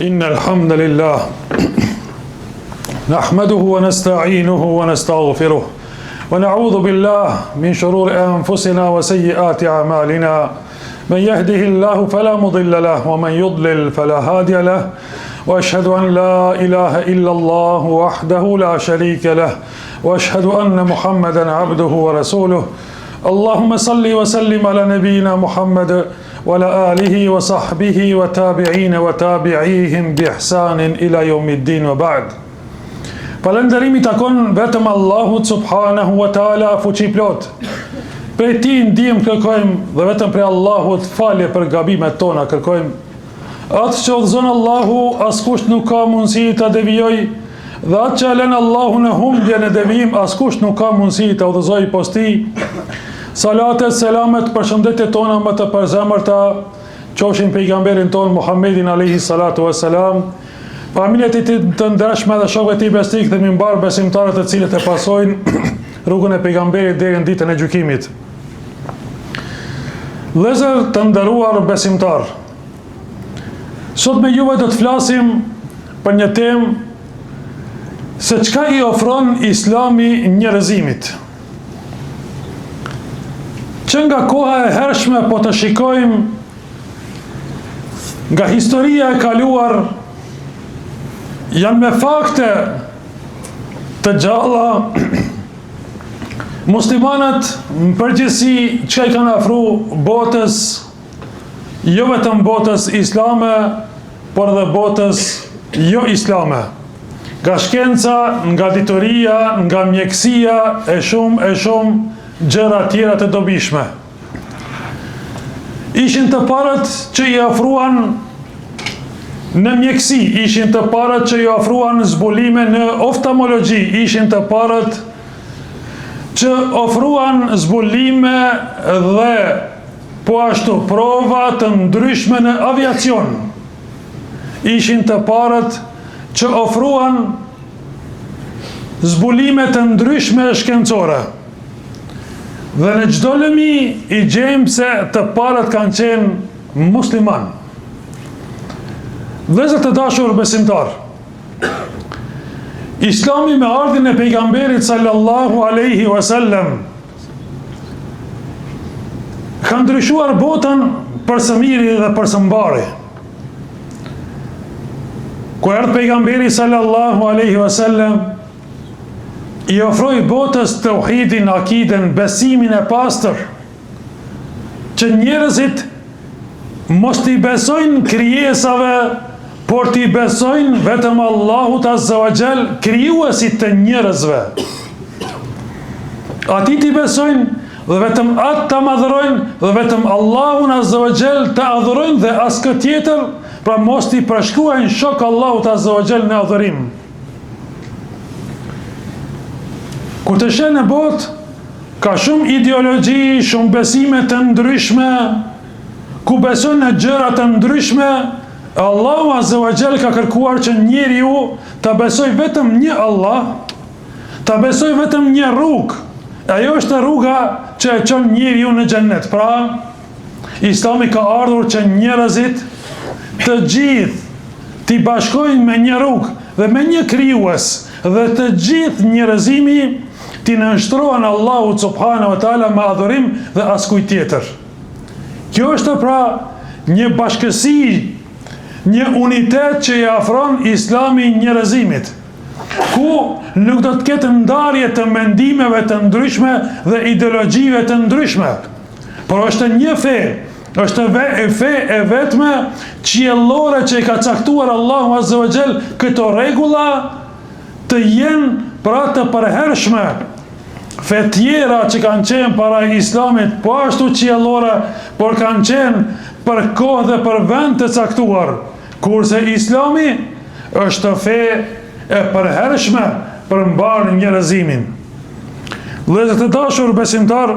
إن الحمد لله نحمده ونستعينه ونستغفره ونعوذ بالله من شرور أنفسنا وسيئات أعمالنا من يهده الله فلا مضل له ومن يضلل فلا هادي له وأشهد أن لا إله إلا الله وحده لا شريك له وأشهد أن محمدا عبده ورسوله اللهم صل وسلم على نبينا محمد وعلى آله وصحبه وتابعين وتابعيهم بإحسان إلى يوم الدين وبعد. Falënderimi takon vetëm Allahut subhanahu wa taala fuqi plot. Prej tij ndihmë kërkojmë dhe vetëm prej Allahut falje për gabimet tona kërkojmë. Atë që udhëzon Allahu, askush nuk ka mundësi ta devijoj, dhe atë që lën Allahu në humbje në devijim, askush nuk ka mundësi ta udhëzoj posti. Salatet, selamet, përshëndetjet tona më të përzemërta qofshin pejgamberin ton Muhammedin alayhi salatu wassalam, familjet e tij të ndershme dhe shokët e tij besnik dhe mimbar besimtarët të cilët e pasojnë rrugën e pejgamberit deri në ditën e gjykimit. Vëllezër të nderuar besimtar, sot me juve do të flasim për një temë se çka i ofron Islami njerëzimit. Që nga koha e hershme po të shikojmë nga historia e kaluar, janë me fakte të gjalla muslimanët në përgjithësi që i kanë afru botës, jo vetëm botës islame, por dhe botës jo islame. Nga shkenca, nga ditoria, nga mjekësia, e shumë gjëra tjera të dobishme. Ishin të parët që i afruan në mjekësi, ishin të parët që i ofruan zbulime në oftalmologji, ishin të parët që ofruan zbulime dhe po ashtu prova të ndryshme në aviacion, ishin të parët që ofruan zbulime të ndryshme shkencore. Dhe në çdo lëmi i gjejmë se të parët kanë qenë musliman. Vëllezër të dashur besimtar, Islami me ardhin e pejgamberit sallallahu alaihi wasallam ka ndryshuar botën për së miri dhe për së mbari. Kur erdhi pejgamberi sallallahu alaihi wasallam, i ofroi botës tauhidin, akiden, besimin e pastër, që njerëzit mos t'i besojnë krijesave, por t'i besojnë vetëm Allahut azza wa jall, krijuesit të njerëzve. Atij t'i besojnë dhe vetëm atë ta madhërojnë dhe vetëm Allahun azza wa jall ta adhurojnë dhe askë tjetër, pra mos t'i përshkruajnë shok Allahut azza wa jall në adhurim. Kur të shenë në botë, ka shumë ideologji, shumë besime të ndryshme, ku besojnë në gjëra të ndryshme, Allahu azza wa jall ka kërkuar që njeriu ta besoj vetëm një Allah, ta besoj vetëm një rrugë. Ajo është rruga që e çon njeriu në xhennet. Pra, Islami ka ardhur që njerëzit të gjithë t'i bashkojnë me një rrugë dhe me një krijues, dhe të gjithë njerëzimi t'i nënshtrohen Allahut subhanahu wa taala me adhurim dhe askujt tjetër. Kjo është pra një bashkësi, një unitet që i afron Islami njerëzimit, ku nuk do të ketë ndarje të mendimeve të ndryshme dhe ideologjive të ndryshme, por është një fe, është fe e vetme qiellore që i ka caktuar Allahu azza wa jall këto rregulla të jenë pra të përhershme. Fe tjera që kanë qenë para Islamit po ashtu qiellore, por kanë qenë për kohë dhe për vend të caktuar, kurse Islami është fe e përhershme për mbar njerëzimin. Vëllezër të dashur besimtar,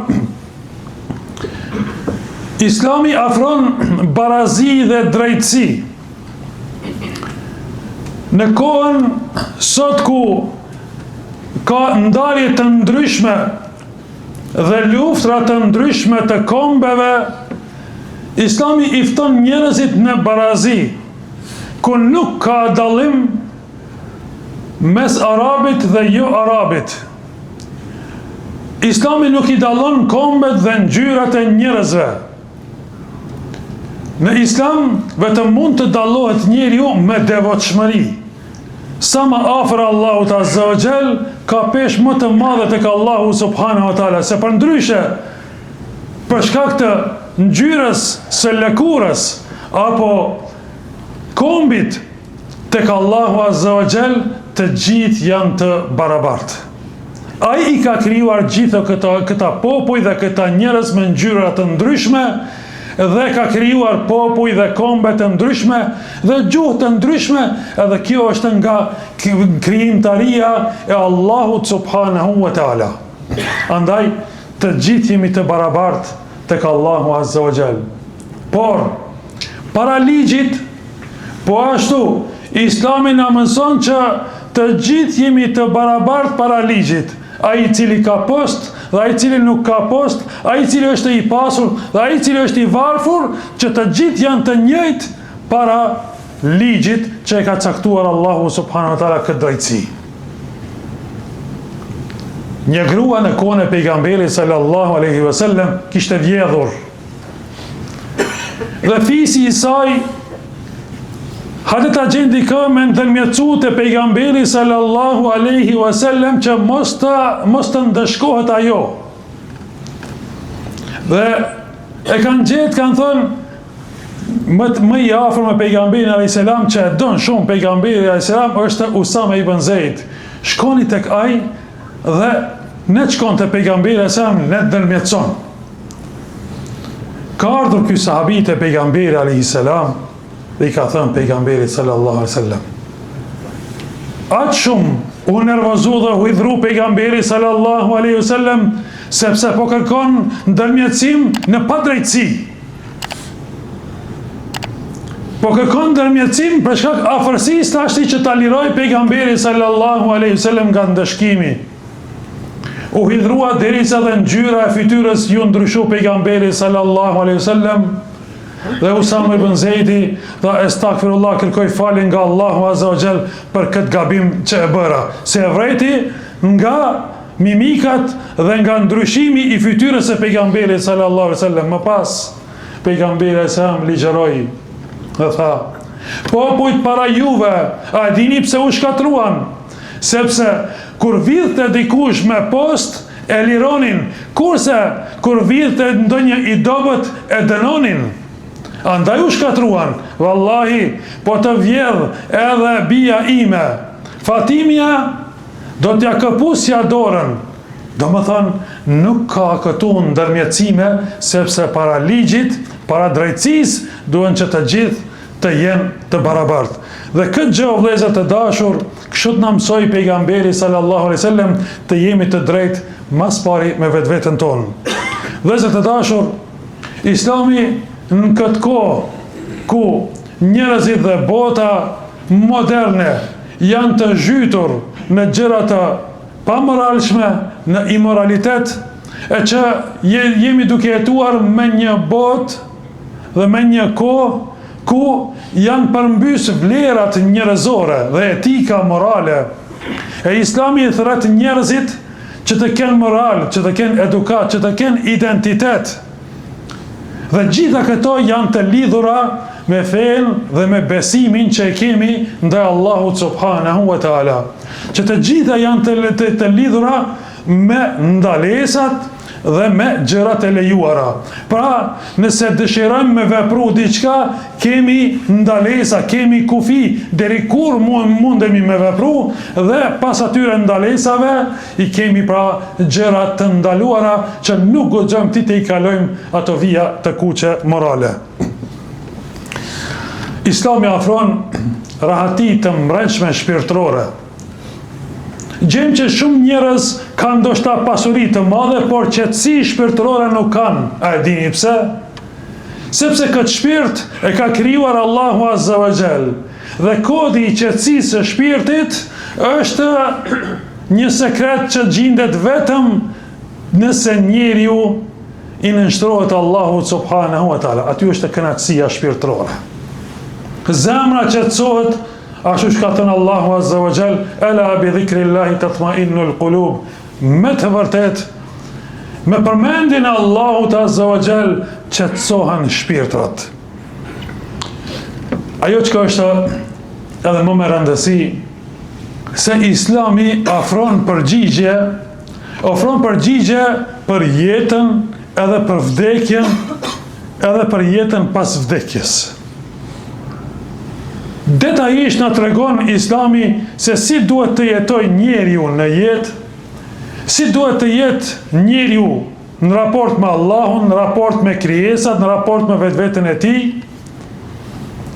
Islami afron barazi dhe drejtësi. Në kohën sot ku ka ndarje të ndryshme dhe luftra të ndryshme të kombeve, Islami i fton njerëzit në barazi, ku nuk ka dallim mes arabit dhe jo arabit. Islami nuk i dallon kombet dhe ngjyrat e njerëzve. Në Islam vetëm mund të dallohet njeriu me devotshmëri. Sa më afër Allahut Azza wa Jall, ka peshë më të madhe tek Allahu Subhanahu wa Taala, se përndryshe për shkak të ngjyrës së lëkurës apo kombit tek Allahu Azza wa Jall, të gjithë janë të barabartë. Ai i ka krijuar gjithë këta popuj dhe këta njerëz me ngjyra të ndryshme, dhe ka krijuar popuj dhe kombe të ndryshme dhe gjuhë të ndryshme, edhe kjo është nga krijimtaria e Allahut Subhanahu wa Taala. Andaj të gjithë jemi të barabartë tek Allahu Azza wa Jall. Por para ligjit, po ashtu Islami na mëson që të gjithë jemi të barabartë para ligjit. Ai i cili ka post dhe ai i cili nuk ka post, ai i cili është i pasur dhe ai i cili është i varfër, që të gjithë janë të njëjtë para ligjit që e ka caktuar Allahu Subhanahu wa Taala këtë drejtësi. Një grua në kohën e pejgamberit sallallahu alaihi wasallam kishte vjedhur. Dhe fisi i saj hajde ta gjen dikë me ndërmjetësu të pejgamberi sallallahu alaihi wasallam që mos të ndëshkohet ajo. Dhe e kanë gjetë, kanë thënë më i afër me pejgamberin alayhis salam, që e don shumë pejgamberi alayhis salam, është Usama ibn Zeid. Shkoni tek ai dhe ne shkon te pejgamberi alayhis salam, ne ndërmjetëson. Ka ardhur ky sahabi te pejgamberi alayhis salam dhe i ka thënë pejgamberit sallallahu alaihi wasallam. Atë shumë u nervozu dhe u hidhru pejgamberi sallallahu alaihi wasallam, sepse po kërkon ndërmjetësim në padrejtësi. Po kërkon ndërmjetësim për shkak afërsisë tashti që ta liroj pejgamberi sallallahu alaihi wasallam nga ndëshkimi. U hidhrua derisa dhe ngjyra e fytyrës ju ndryshu pejgamberi sallallahu alaihi wasallam. Dhe Usama ibn Zeidi dhe estakfirullah kërkoj falin nga Allahu Azza wa Jall për këtë gabim që e bëra, se e vreti nga mimikat dhe nga ndryshimi i fytyrës e pejgamberit sallallahu alaihi wasallam. Më pas pejgamberi sa ligjeroi dhe tha: popujt para juve, a dini pse u shkatruan? Sepse kur vidhte dikush me post e lironin, kurse kur vidhte ndonjë i dobët e dënonin. Andaj u shkatruan. Wallahi, po të vjedh edhe bia ime Fatimia, do t'ja këpusja dorën. Do më thënë, nuk ka këtu ndërmjetësime, sepse para ligjit, para drejtësisë, duhen që të gjithë të jenë të barabartë. Dhe këtë gjë, o vëllezër të dashur, kështu na mësoi pejgamberi sallallahu alaihi wasallam, të jemi të drejtë mas pari me vetveten tonë. Vëllezër të dashur, Islami në këtë kohë ku njerëzit dhe bota moderne janë të zhytur në gjëra të pamoralshme, në imoralitet, e që jemi duke jetuar me një botë dhe me një kohë ku janë përmbys vlerat njerëzore dhe etika morale. E Islami i thret njerëzit që të kenë moral, që të kenë edukat, që të kenë identitet. Dhe gjitha këto janë të lidhura me fenë dhe me besimin që e kemi ndaj Allahut Subhanahu wa Taala. Që të gjitha janë të lidhura me ndalesat dhe me gjërat e lejuara. Pra, nëse dëshirojmë me vepru diçka, kemi ndalesa, kemi kufi, deri kur mundemi me vepru, dhe pas atyre ndalesave, i kemi pra gjërat të ndaluara që nuk guxojmë ti të i kalojmë ato vija të kuqe morale. Islami afron rahati të mbrëmshme shpirtërore. Gjem që shumë njerëz kanë ndoshta pasuri të madhe, por qetësi shpirtërore nuk kanë. A e dini pse? Sepse këtë shpirt e ka krijuar Allahu Azza wa Jall. Dhe kodi i qetësisë së shpirtit është një sekret që gjendet vetëm nëse njeriu i nënshtrohet Allahut Subhanahu wa Taala. Aty është kënaqësia shpirtërore. zemra qetësohet, ashtu që ka thënë Allahu Azza wa Jall, ela bi dhikrillahi tatma'innul qulub, me të vërtet, me përmendjen e Allahut Azza wa Jall qetësohen shpirtrat. Ajo që është edhe më me rëndësi, se Islami ofron përgjigje për jetën edhe për vdekjen, edhe për jetën pas vdekjes. Detajisht na tregon Islami se si duhet të jetoj njeriu në jetë, si duhet të jetë njeriu në raport me Allahun, në raport me krijesat, në raport me vetveten e tij,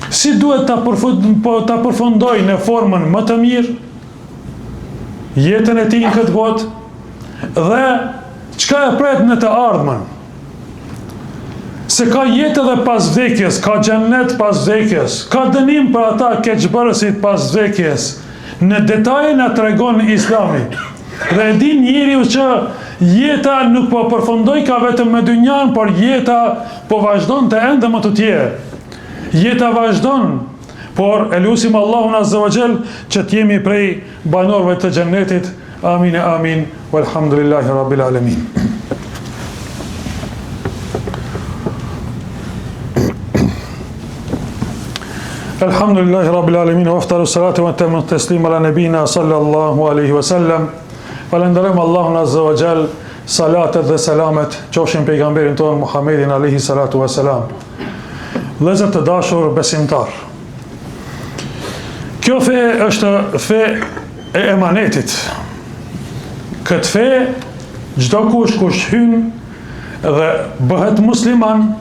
si duhet ta përfundoj në formën më të mirë jetën e tij në këtë botë, dhe çka e pret në të ardhmen. Se ka jetë edhe pas vdekjes, ka xhennet pas vdekjes, ka dënim për ata keqbërësit pas vdekjes. Në detaje na tregon Islami. Dhe e din njeriu që jeta nuk po përfundoi ka vetëm me dynjan, por jeta po vazhdon të ende më të tjerë. Jeta vazhdon, por e lutim Allahun Azza wa Jall që të jemi prej banorëve të xhennetit. Amin e amin. Walhamdulillahi rabbil alamin. Alhamdulillahi rabbil alamin, wa afdalu salatu wa tamu taslim ala nabina sallallahu alaihi wasallam. Falenderojmë Allahun Azza wa Jall, salatet dhe selamet qofshin pejgamberin tonë Muhammedin alaihi salatu wa salam. Vëllezër të dashur besimtar, kjo fe është fe e emanetit. Këtë fe, çdo kush hyn dhe bëhet musliman,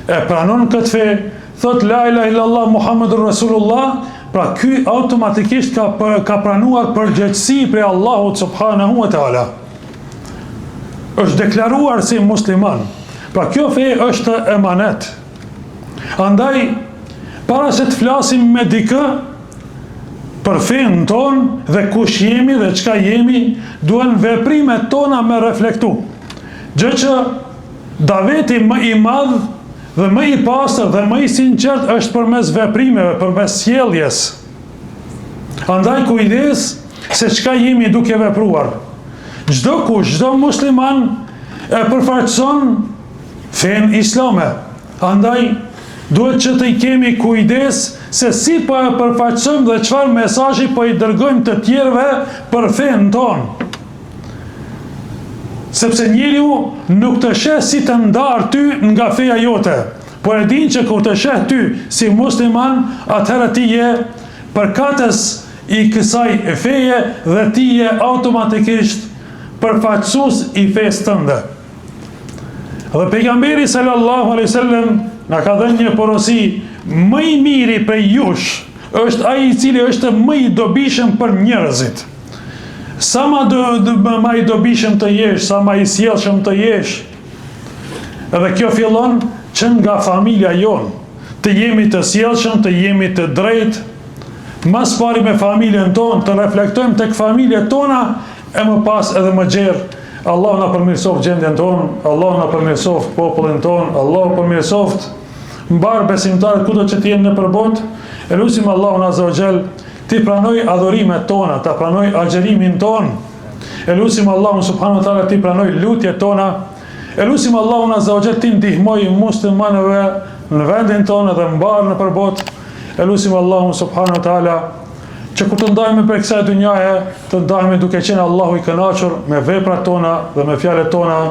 e pranon këtë fe, thot la ilaha illallah Muhammadur Rasulullah, pra ky automatikisht ka pranuar përgjegjësi prej Allahut subhanahu wa taala. Është deklaruar si musliman. Pra kjo fe është emanet. Andaj, para se të flasim me dikë për fenë tonë dhe kush jemi dhe çka jemi, duhen veprimet tona me reflektu. Gjë që daveti më i madh dhe më i pastër dhe më i sinqert është përmes veprimeve, përmes sjelljes. Andaj kujdes se çka jemi duke vepruar. Çdo kush, çdo musliman e përfaqëson fenë islame. Andaj duhet që të i kemi kujdes se si po e përfaqësojmë dhe çfarë mesazhi po i dërgojmë të tjerëve për fenë tonë. Sepse njeriu nuk të sheh si të ndarë ty nga feja jote, por e din që kur të sheh ty si musliman, atëherë ti je përkatës i kësaj feje dhe ti je automatikisht përfaqësues i fesë tënde. Dhe pejgamberi sallallahu alaihi wasallam na ka dhënë një porosi, më i miri prej jush është ai i cili është më i dobishëm për njerëzit. Sa më i dobishëm të jesh, sa më i sjellshëm të jesh. Edhe kjo fillon që nga familja jonë. Të jemi të sjellshëm, të jemi të drejtë. Mas pari me familjen tonë, të reflektojmë tek familjet tona, e më pas edhe më gjerë. Allah na përmirësoft gjendjen tonë, Allah na përmirësoft popullin tonë, Allah përmirësoft mbar besimtarët kudo që të jenë në përbot. E lutim Allahun Azza wa Jall ti pranoj adhurimet tona, ta pranoj agjerimin ton. E lutim Allahun subhanahu wa taala ti pranoj lutjet tona. E lutim Allahun Azza wa Jall ti ndihmoj muslimanëve në vendin tonë dhe mbar në përbot. E lutim Allahun subhanahu wa taala që kur të ndajme për kësaj dunjaje, të ndajme duke qenë Allahu i kënaqur me veprat tona dhe me fjalët tona.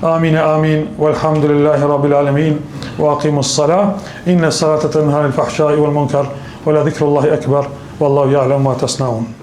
Amin e amin. Walhamdulillahi rabbil alamin. Wa aqimus salah. Inna salata tanha anil fahsha'i wal munkar. Wa la dhikrullahi akbar. Wallahu ya'lamu ma tasna'un.